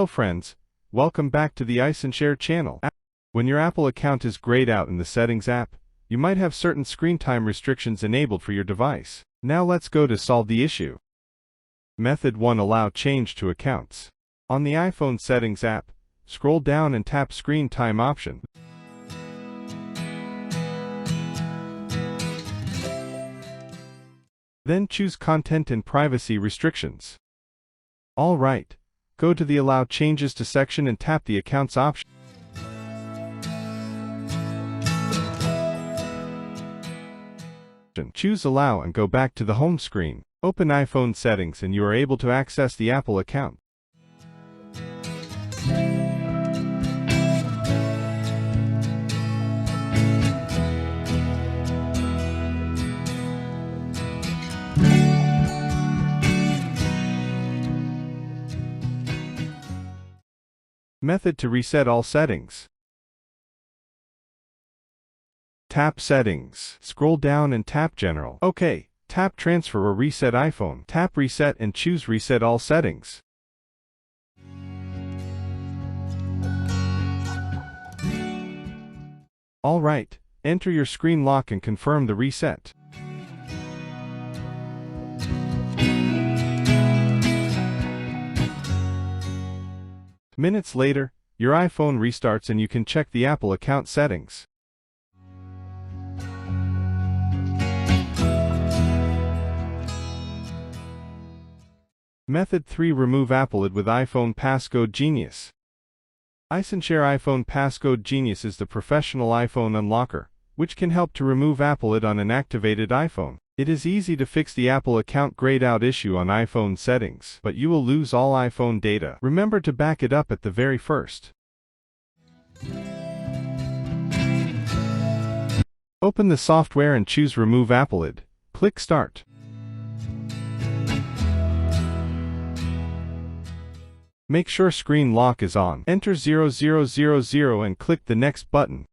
Hello friends, welcome back to the Ice and Share channel. When your Apple account is grayed out in the Settings app, you might have certain screen time restrictions enabled for your device. Now let's go to solve the issue. Method 1. Allow change to accounts. On the iPhone Settings app, scroll down and tap Screen Time option. Then choose Content and Privacy Restrictions. Alright, go to the Allow Changes to section and tap the Accounts option. Choose Allow and go back to the home screen. Open iPhone Settings and you are able to access the Apple account. Method to reset all settings. Tap Settings. Scroll down and tap General. OK. Tap Transfer or Reset iPhone. Tap Reset and choose Reset all settings. Alright. Enter your screen lock and confirm the reset. Minutes later, your iPhone restarts and you can check the Apple account settings. Method 3. Remove Apple ID with iPhone Passcode Genius. Ice and Share iPhone Passcode Genius is the professional iPhone unlocker, which can help to remove Apple ID on an activated iPhone. It is easy to fix the Apple account grayed out issue on iPhone settings, but you will lose all iPhone data. Remember to back it up at the very first. Open the software and choose Remove Apple ID. Click Start. Make sure screen lock is on. Enter 0000 and click the Next button.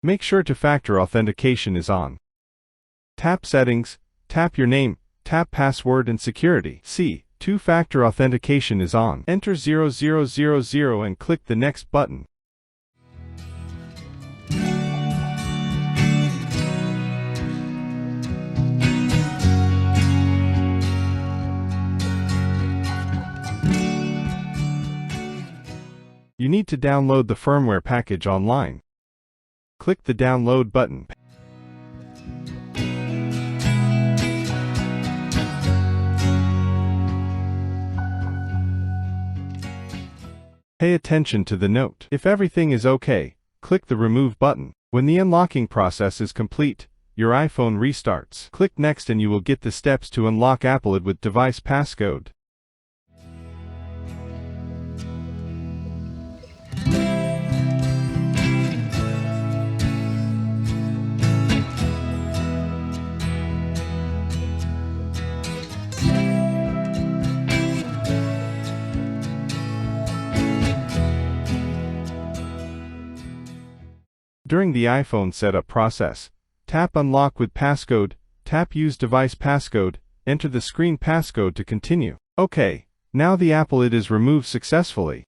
Make sure two-factor authentication is on. Tap Settings, tap your name, tap Password and Security. See, two-factor authentication is on. Enter 0000 and click the Next button. You need to download the firmware package online. Click the Download button. Pay attention to the note. If everything is okay, click the Remove button. When the unlocking process is complete, your iPhone restarts. Click Next and you will get the steps to unlock Apple ID with device passcode. During the iPhone setup process, tap Unlock with Passcode, tap Use Device Passcode, enter the screen passcode to continue. OK, now the Apple ID is removed successfully.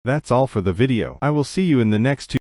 That's all for the video. I will see you in the next two.